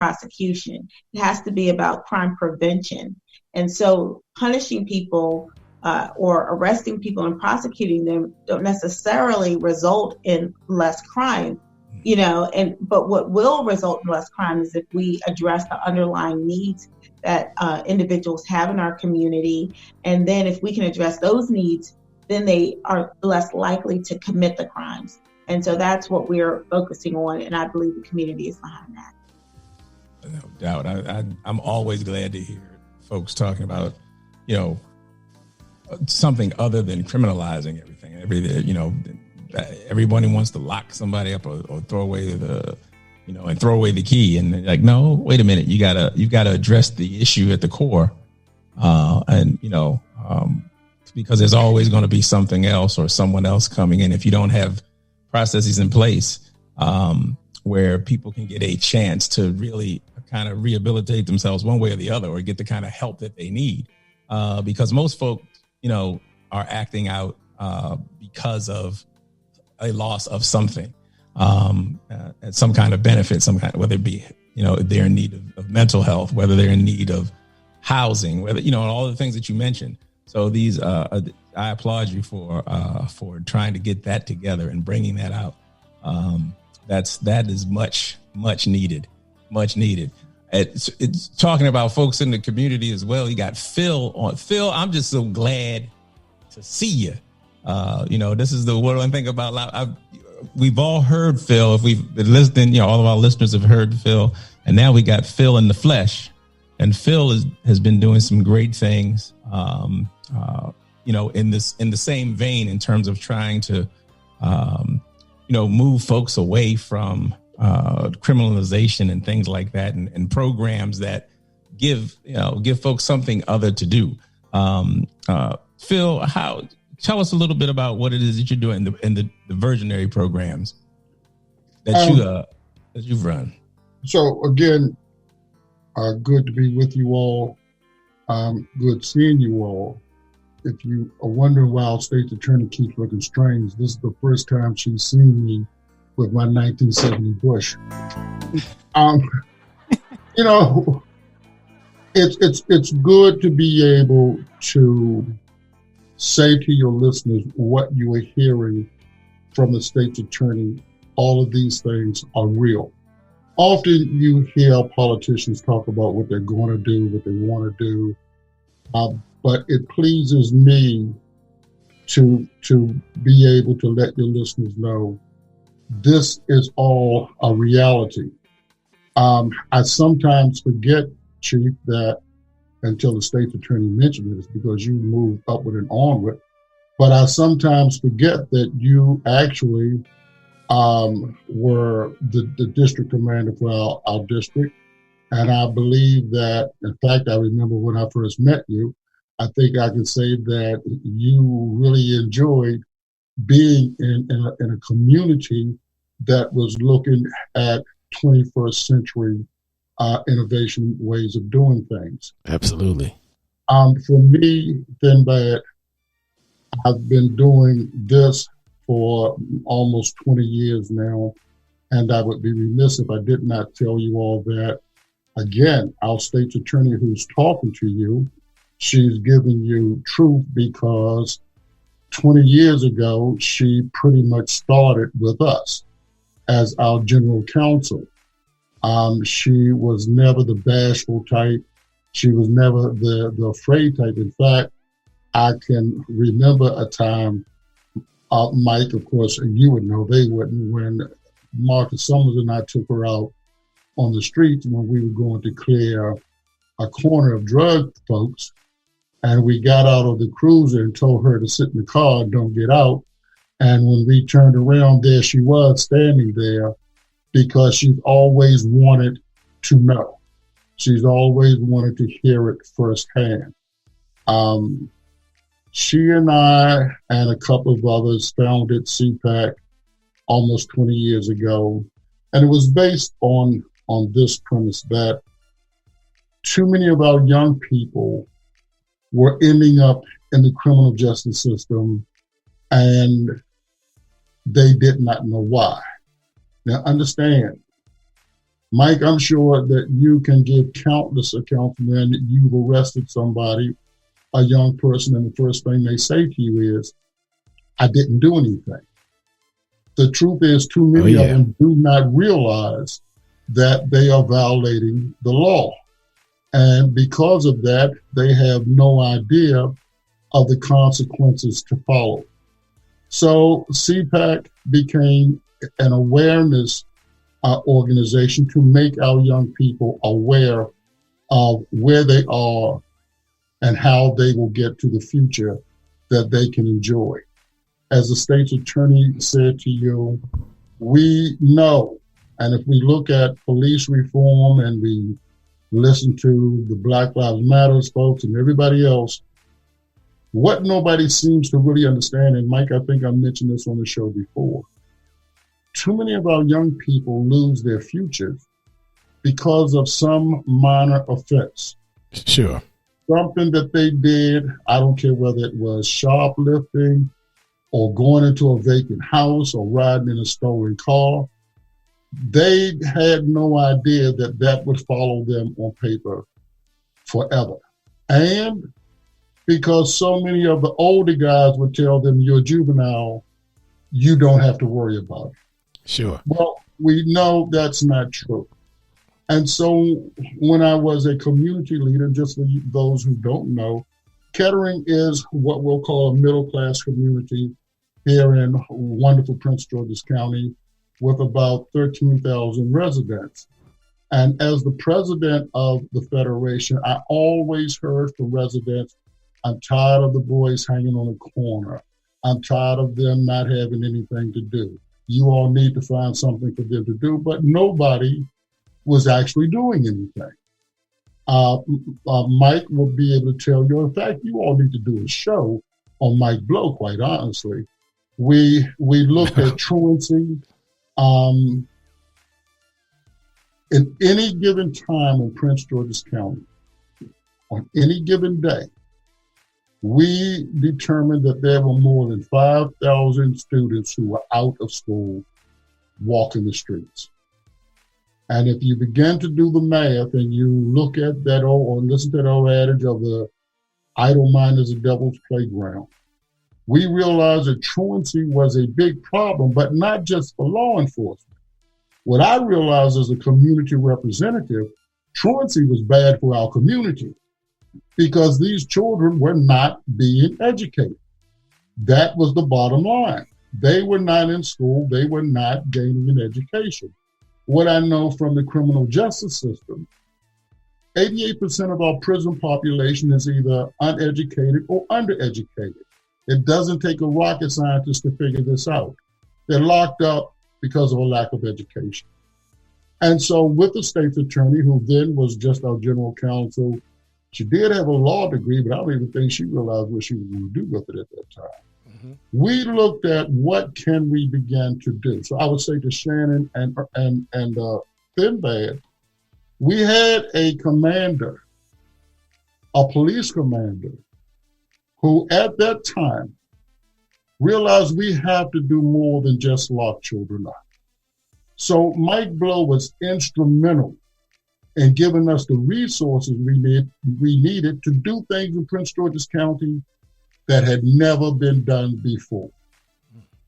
prosecution. It has to be about crime prevention. And so punishing people or arresting people and prosecuting them don't necessarily result in less crime, but what will result in less crime is if we address the underlying needs that individuals have in our community. And then if we can address those needs, then they are less likely to commit the crimes. And so that's what we're focusing on. And I believe the community is behind that. No doubt. I'm always glad to hear folks talking about, something other than criminalizing everything. Everybody wants to lock somebody up or throw away the key. And they're like, no, wait a minute. You've got to address the issue at the core. Because there's always going to be something else or someone else coming in. If you don't have processes in place where people can get a chance to really kind of rehabilitate themselves one way or the other, or get the kind of help that they need. Because most folk, are acting out because of a loss of something, some kind of benefit, whether it be, they're in need of mental health, whether they're in need of housing, whether, all the things that you mentioned. So I applaud you for trying to get that together and bringing that out. That is much needed. It's talking about folks in the community as well. You got Phil on. Phil, I'm just so glad to see you. This is the one thing about. We've all heard Phil. If we've been listening, all of our listeners have heard Phil, and now we got Phil in the flesh. And Phil has been doing some great things, in the same vein in terms of trying to, move folks away from criminalization and things like that, and programs that give folks something other to do. Phil, tell us a little bit about what it is that you're doing in the diversionary programs that you've run. So again, good to be with you all. Good seeing you all. If you are wondering why our state's attorney keeps looking strange, this is the first time she's seen me with my 1970 Bush. It's good to be able to say to your listeners what you are hearing from the state's attorney. All of these things are real. Often you hear politicians talk about what they're going to do, what they want to do, but it pleases me to be able to let your listeners know this is all a reality. I sometimes forget, Chief, that until the state's attorney mentioned this, because you moved upward and onward, but I sometimes forget that you actually were the district commander for our district. And I believe that, in fact, I remember when I first met you, I think I can say that you really enjoyed being in a community that was looking at 21st century innovation ways of doing things. Absolutely. For me, then, Bad, I've been doing this for almost 20 years now, and I would be remiss if I did not tell you all that, again, our state's attorney who's talking to you, she's giving you truth, because 20 years ago, she pretty much started with us as our general counsel. She was never the bashful type. She was never the afraid type. In fact, I can remember a time, Mike, of course, and you would know, they wouldn't, when Martha Summers and I took her out on the streets when we were going to clear a corner of drug folks, and we got out of the cruiser and told her to sit in the car and don't get out. And when we turned around, there she was standing there, because she's always wanted to know. She's always wanted to hear it firsthand. She and I and a couple of others founded CPAC almost 20 years ago. And it was based on this premise that too many of our young people were ending up in the criminal justice system, and they did not know why. Now, understand, Mike, I'm sure that you can give countless accounts when you've arrested somebody, a young person, and the first thing they say to you is, I didn't do anything. The truth is, too many of them do not realize that they are violating the law. And because of that, they have no idea of the consequences to follow. So CPAC became an awareness organization to make our young people aware of where they are and how they will get to the future that they can enjoy. As the state's attorney said to you, we know, and if we look at police reform and we listen to the Black Lives Matter folks and everybody else, what nobody seems to really understand, and Mike, I think I mentioned this on the show before, too many of our young people lose their futures because of some minor offense. Sure. Something that they did, I don't care whether it was shoplifting or going into a vacant house or riding in a stolen car. They had no idea that that would follow them on paper forever. And because so many of the older guys would tell them, you're a juvenile, you don't have to worry about it. Sure. Well, we know that's not true. And so when I was a community leader, just for those who don't know, Kettering is what we'll call a middle-class community here in wonderful Prince George's County with about 13,000 residents. And as the president of the Federation, I always heard from residents, I'm tired of the boys hanging on the corner. I'm tired of them not having anything to do. You all need to find something for them to do, but nobody was actually doing anything. Mike will be able to tell you, in fact, you all need to do a show on Mike Blow, quite honestly. We looked at truancy. In any given time in Prince George's County, on any given day, we determined that there were more than 5,000 students who were out of school walking the streets. And if you begin to do the math and you look at that old, or listen to that old adage of the idle mind is a devil's playground, we realized that truancy was a big problem, but not just for law enforcement. What I realized as a community representative, truancy was bad for our community because these children were not being educated. That was the bottom line. They were not in school. They were not gaining an education. What I know from the criminal justice system, 88% of our prison population is either uneducated or undereducated. It doesn't take a rocket scientist to figure this out. They're locked up because of a lack of education. And so with the state's attorney, who then was just our general counsel, she did have a law degree, but I don't even think she realized what she was going to do with it at that time. Mm-hmm. We looked at what can we begin to do. So I would say to Shannon and Finbad, we had a commander, a police commander, who at that time realized we have to do more than just lock children up. So Mike Blow was instrumental in giving us the resources we needed to do things in Prince George's County that had never been done before.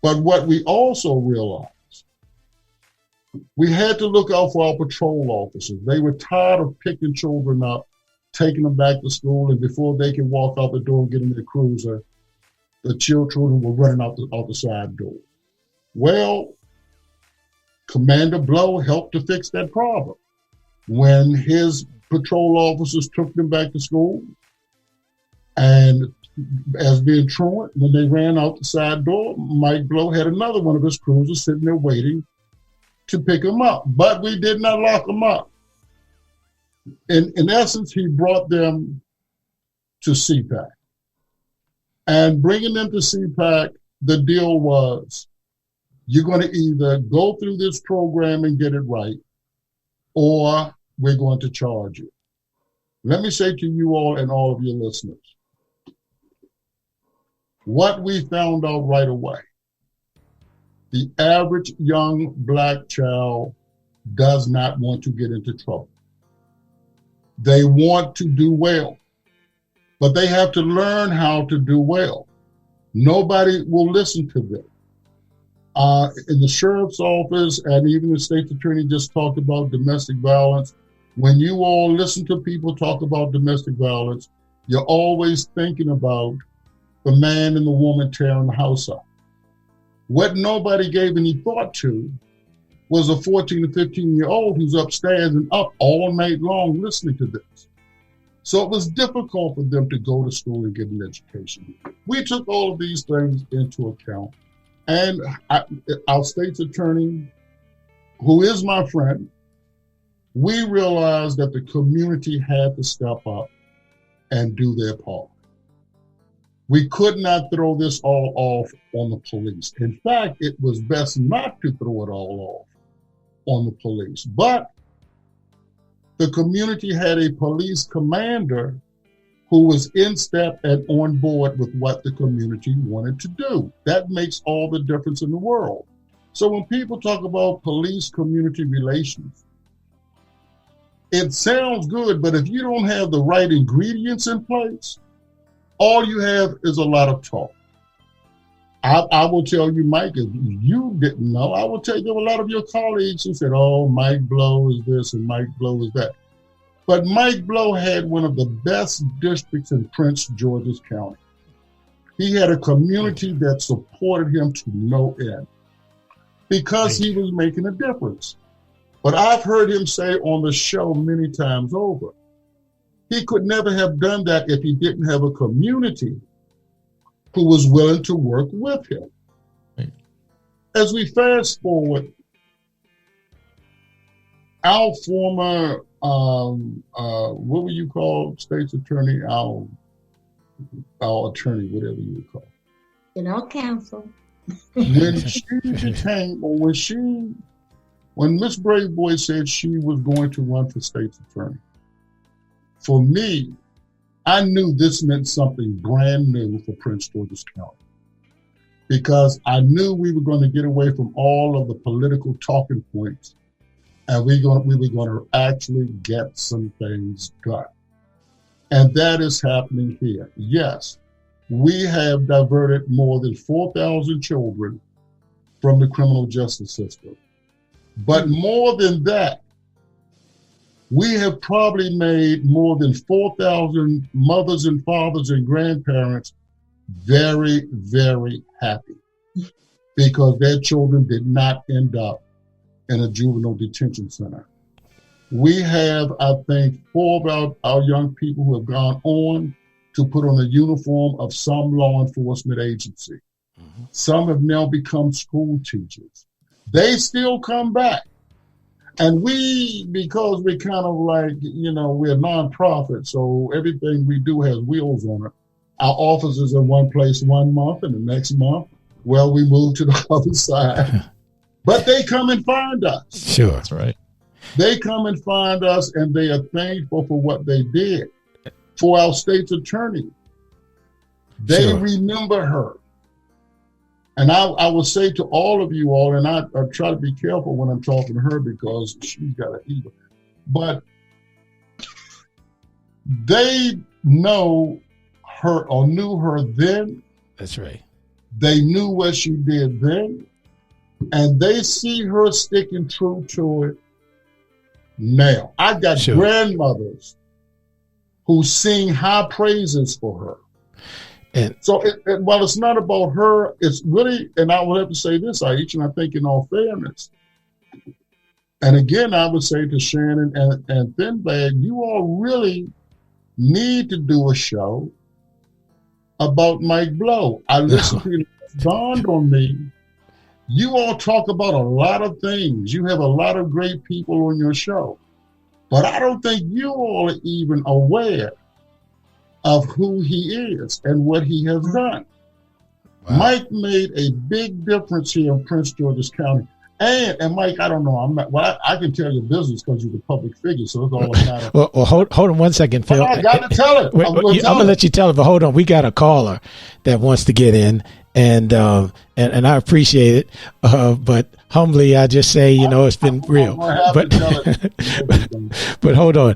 But what we also realized, we had to look out for our patrol officers. They were tired of picking children up, taking them back to school, and before they could walk out the door and get in their cruiser, the children were running out the side door. Well, Commander Blow helped to fix that problem. When his patrol officers took them back to school, and as being truant, when they ran out the side door, Mike Blow had another one of his cruisers sitting there waiting to pick them up. But we did not lock them up. In essence, he brought them to CPAC. And bringing them to CPAC, the deal was, you're going to either go through this program and get it right, or we're going to charge you. Let me say to you all and all of your listeners, what we found out right away, the average young Black child does not want to get into trouble. They want to do well, but they have to learn how to do well. Nobody will listen to them. In the sheriff's office, and even the state's attorney just talked about domestic violence. When you all listen to people talk about domestic violence, you're always thinking about the man and the woman tearing the house up. What nobody gave any thought to was a 14 to 15-year-old who's upstairs and up all night long listening to this. So it was difficult for them to go to school and get an education. We took all of these things into account. And our state's attorney, who is my friend, we realized that the community had to step up and do their part. We could not throw this all off on the police. In fact, it was best not to throw it all off on the police. But the community had a police commander who was in step and on board with what the community wanted to do. That makes all the difference in the world. So when people talk about police-community relations, it sounds good, but if you don't have the right ingredients in place, all you have is a lot of talk. I will tell you, Mike, if you didn't know, I will tell you there were a lot of your colleagues who said, oh, Mike Blow is this and Mike Blow is that. But Mike Blow had one of the best districts in Prince George's County. He had a community that supported him to no end because he was making a difference. But I've heard him say on the show many times over, he could never have done that if he didn't have a community who was willing to work with him. Right. As we fast forward, our former, what were you called, state's attorney? Our attorney, whatever you would call. Counsel. When she became, or when Miss Braveboy said she was going to run for state's attorney, for me, I knew this meant something brand new for Prince George's County because I knew we were going to get away from all of the political talking points and we were going to actually get some things done. And that is happening here. Yes, we have diverted more than 4,000 children from the criminal justice system. But more than that, we have probably made more than 4,000 mothers and fathers and grandparents very, very happy because their children did not end up in a juvenile detention center. We have, I think, 4 of our young people who have gone on to put on the uniform of some law enforcement agency. Mm-hmm. Some have now become school teachers. They still come back. And we, because we're kind of like, we're a nonprofit, so everything we do has wheels on it. Our office is in one place 1 month, and the next month, well, we move to the other side. But they come and find us. Sure. That's right. They come and find us, and they are thankful for what they did. For our state's attorney, they remember her. And I will say to all of you all, and I try to be careful when I'm talking to her because she's got an ego, but they know her or knew her then. That's right. They knew what she did then, and they see her sticking true to it now. I got grandmothers who sing high praises for her. And so while it's not about her, it's really, and I would have to say this, Aisha, and I think in all fairness, and again, I would say to Shannon and Thinbag, you all really need to do a show about Mike Blow. I listened to it, it dawned on me. You all talk about a lot of things. You have a lot of great people on your show, but I don't think you all are even aware of who he is and what he has done. Wow. Mike made a big difference here in Prince George's County. And Mike, I don't know. I can tell your business because you're the public figure, so it's all about. Well, hold on 1 second, Phil. I got to tell it. I'm going to let you tell it, but hold on. We got a caller that wants to get in, and I appreciate it. But humbly, I just say, it's been real. I'm gonna have But to tell it. but hold on.